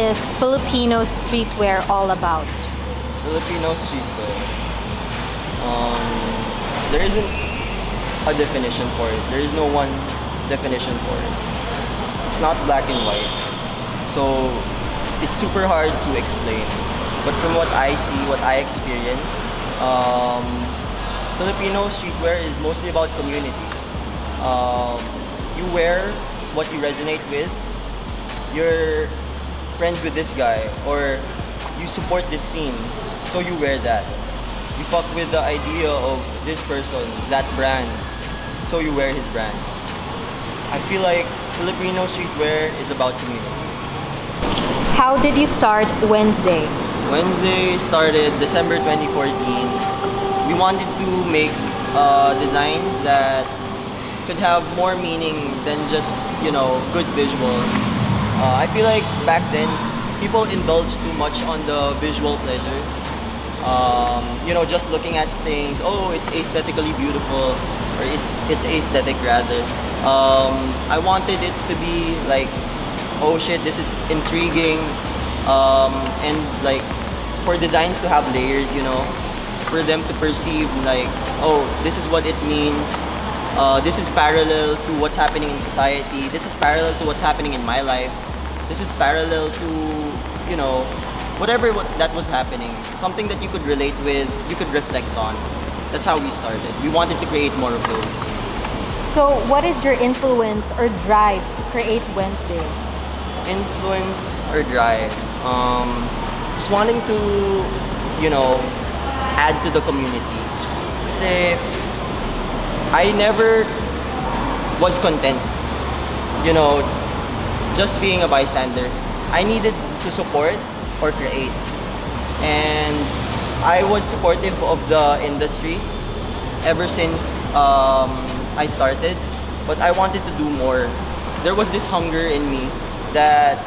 is Filipino streetwear all about? Filipino streetwear. There isn't a definition for it. There is no one definition for it. It's not black and white. So it's super hard to explain. But from what I see, what I experience, Filipino streetwear is mostly about community. You wear what you resonate with. You're friends with this guy, or you support this scene, so you wear that. You fuck with the idea of this person, that brand, so you wear his brand. I feel like Filipino streetwear is about community. How did you start Wednesday? Wednesday started December 2014. We wanted to make designs that could have more meaning than just, good visuals. I feel like back then, people indulged too much on the visual pleasure. Just looking at things, oh, it's aesthetically beautiful, or it's aesthetic rather. I wanted it to be like, oh shit, this is intriguing, and like for designs to have layers, for them to perceive like, oh, this is what it means. This is parallel to what's happening in society. This is parallel to what's happening in my life. This is parallel to, whatever that was happening. Something that you could relate with, you could reflect on. That's how we started. We wanted to create more of those. So, what is your influence or drive to create Wednesday? Influence or drive? Just wanting to, add to the community. Kasi I never was content, just being a bystander. I needed to support or create. And I was supportive of the industry ever since I started, but I wanted to do more. There was this hunger in me that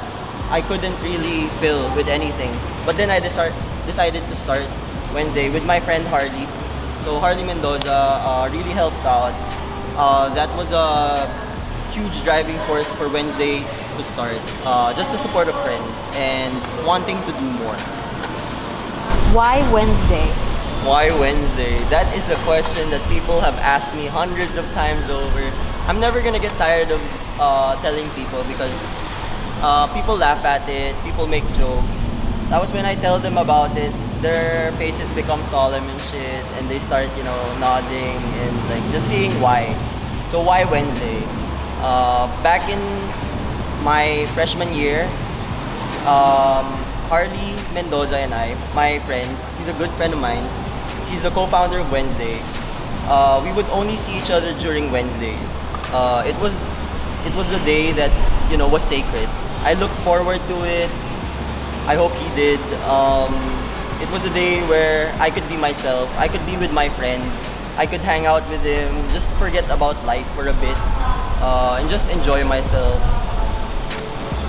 I couldn't really fill with anything. But then I decided to start Wednesday with my friend Harley. So Harley Mendoza really helped out. That was a huge driving force for Wednesday to start. Just the support of friends and wanting to do more. Why Wednesday? Why Wednesday? That is a question that people have asked me hundreds of times over. I'm never gonna get tired of telling people because people laugh at it, people make jokes. That was when I tell them about it, their faces become solemn and shit, and they start, nodding and like just seeing why. So why Wednesday? Back in my freshman year, Harley Mendoza and I, my friend, he's a good friend of mine. He's the co-founder of Wednesday. We would only see each other during Wednesdays. It was the day that was sacred. I looked forward to it. I hope he did. It was a day where I could be myself. I could be with my friend. I could hang out with him, just forget about life for a bit, and just enjoy myself.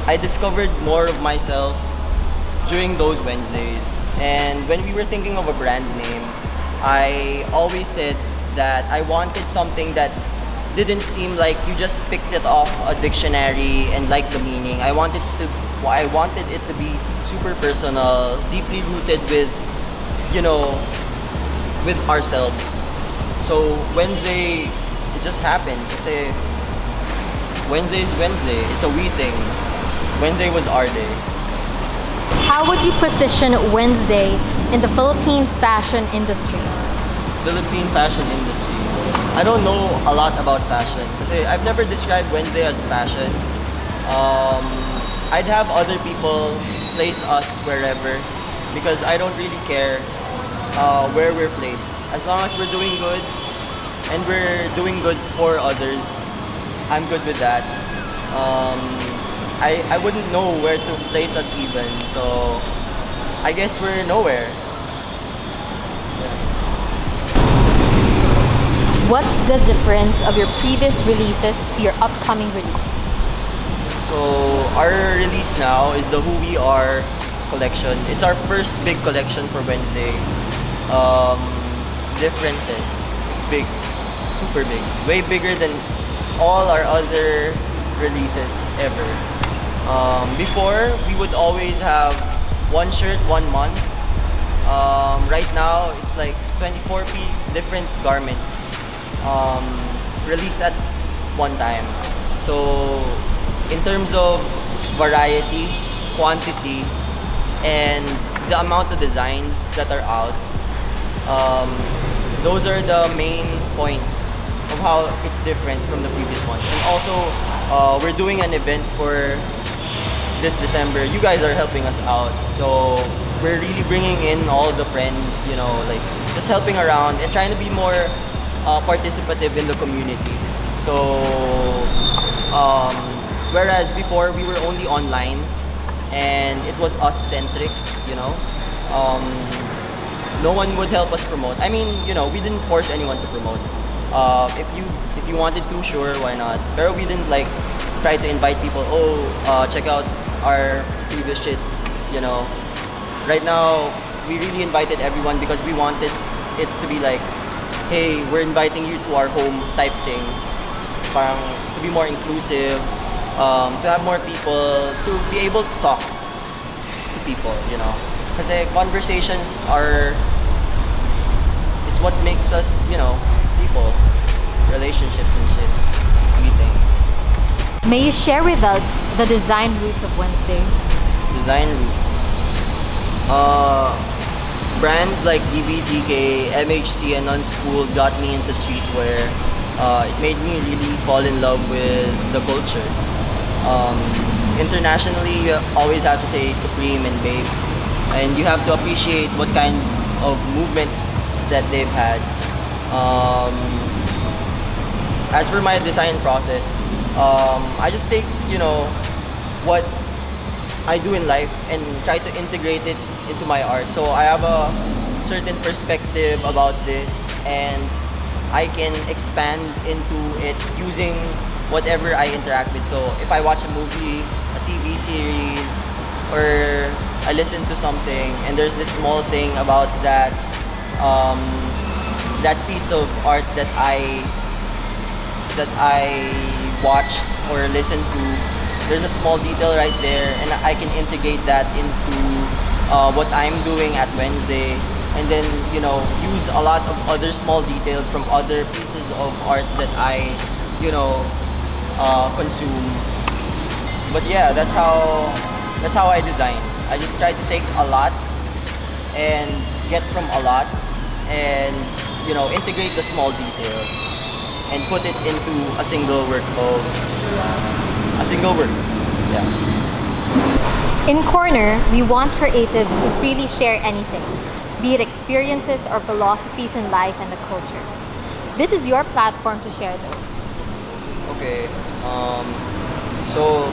I discovered more of myself during those Wednesdays. And when we were thinking of a brand name, I always said that I wanted something that didn't seem like you just picked it off a dictionary and liked the meaning. I wanted it to be super personal, deeply rooted with, with ourselves. So Wednesday, it just happened. Kasi Wednesday is Wednesday. It's a we thing. Wednesday was our day. How would you position Wednesday in the Philippine fashion industry? Philippine fashion industry. I don't know a lot about fashion kasi I've never described Wednesday as fashion. I'd have other people place us wherever because I don't really care where we're placed. As long as we're doing good and we're doing good for others, I'm good with that. I wouldn't know where to place us even, so I guess we're nowhere. What's the difference of your previous releases to your upcoming release? So our release now is the Who We Are collection. It's our first big collection for Wednesday. Differences. It's big, super big, way bigger than all our other releases ever. Before, we would always have one shirt, 1 month. Right now, it's like 24 different garments released at one time. So, in terms of variety, quantity, and the amount of designs that are out, those are the main points of how it's different from the previous ones. And also, we're doing an event for this December. You guys are helping us out, so we're really bringing in all the friends, like just helping around and trying to be more participative in the community. So, whereas before we were only online and it was us-centric, no one would help us promote. I mean, we didn't force anyone to promote. If you wanted to, sure, why not? Pero we didn't like try to invite people. Check out our previous shit. Right now we really invited everyone because we wanted it to be like, hey, we're inviting you to our home type thing. Parang to be more inclusive, to have more people, to be able to talk to people. Because conversations are, it's what makes us, people, relationships and shit, meeting. May you share with us the design roots of Wednesday? Design roots. Brands like DBTK, MHC, and Unschooled got me into streetwear. It made me really fall in love with the culture. Internationally, you always have to say Supreme and Babe. And you have to appreciate what kind of movements that they've had. As for my design process, I just take, what I do in life and try to integrate it into my art. So I have a certain perspective about this and I can expand into it using whatever I interact with. So if I watch a movie, a TV series, or I listen to something and there's this small thing about that that piece of art that I watched or listened to, there's a small detail right there and I can integrate that into what I'm doing at Wednesday, and then use a lot of other small details from other pieces of art that I consume. But yeah, that's how I design. I just try to take a lot and get from a lot and integrate the small details and put it into a single work. Yeah. In Korner, we want creatives to freely share anything, be it experiences or philosophies in life and the culture. This is your platform to share those. Okay. So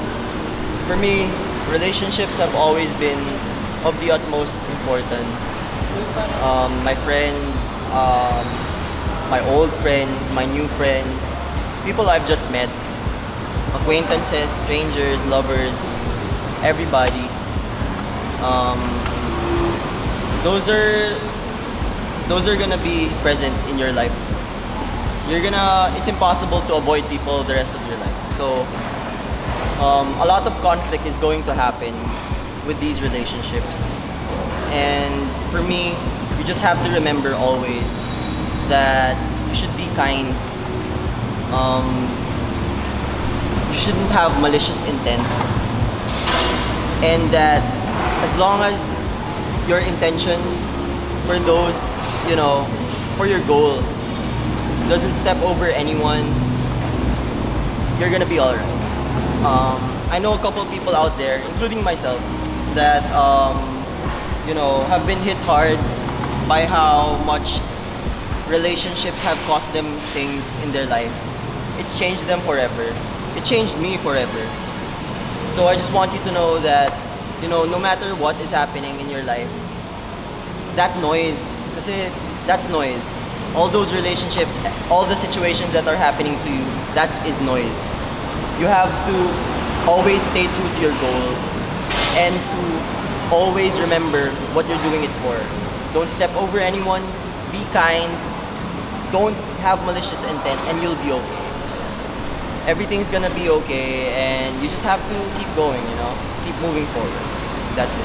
for me, relationships have always been of the utmost importance. My friends, my old friends, my new friends, people I've just met, acquaintances, strangers, lovers, everybody. Those are gonna be present in your life. It's impossible to avoid people the rest of your life. So a lot of conflict is going to happen with these relationships. And for me, you just have to remember always that you should be kind. You shouldn't have malicious intent. And that as long as your intention for those, for your goal doesn't step over anyone, you're gonna be alright. I know a couple of people out there, including myself, that have been hit hard by how much relationships have cost them things in their life. It's changed them forever. It changed me forever. So I just want you to know that, no matter what is happening in your life, that noise, kasi that's noise. All those relationships, all the situations that are happening to you, that is noise. You have to always stay true to your goal and to always remember what you're doing it for. Don't step over anyone, be kind, don't have malicious intent, and you'll be okay. everything's gonna be okay, and you just have to keep going, you know? Keep moving forward. That's it.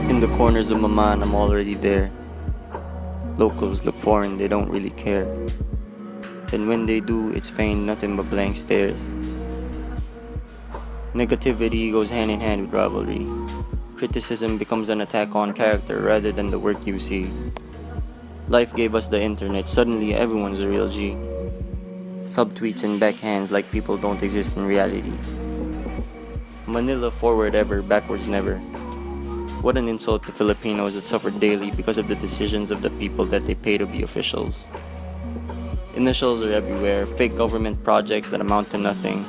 In the corners of my mind, I'm already there. Locals look foreign, they don't really care. And when they do, it's feigned nothing but blank stares. Negativity goes hand in hand with rivalry. Criticism becomes an attack on character rather than the work you see. Life gave us the internet, suddenly everyone's a real G. Subtweets and backhands like people don't exist in reality. Manila forward ever, backwards never. What an insult to Filipinos that suffer daily because of the decisions of the people that they pay to be officials. Initials are everywhere, fake government projects that amount to nothing.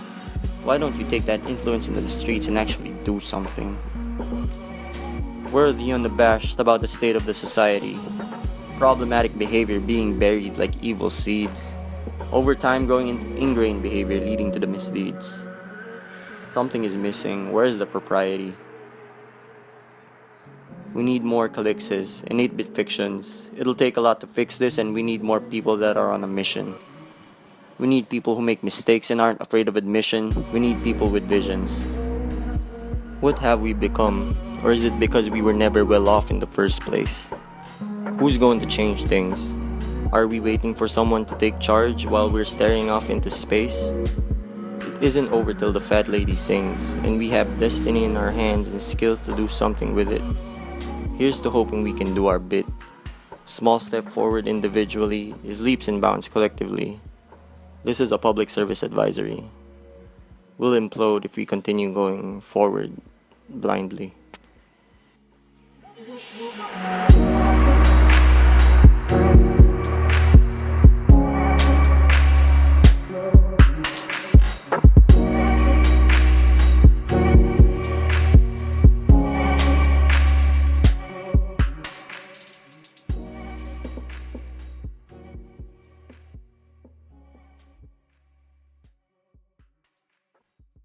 Why don't you take that influence into the streets and actually do something? Where are the unabashed about the state of the society? Problematic behavior being buried like evil seeds. Over time growing into ingrained behavior leading to the misdeeds. Something is missing. Where is the propriety? We need more calixes and 8-bit fictions. It'll take a lot to fix this, and we need more people that are on a mission. We need people who make mistakes and aren't afraid of admission. We need people with visions. What have we become? Or is it because we were never well off in the first place? Who's going to change things? Are we waiting for someone to take charge while we're staring off into space? It isn't over till the fat lady sings, and we have destiny in our hands and skills to do something with it. Here's to hoping we can do our bit. Small step forward individually is leaps and bounds collectively. This is a public service advisory. We'll implode if we continue going forward blindly.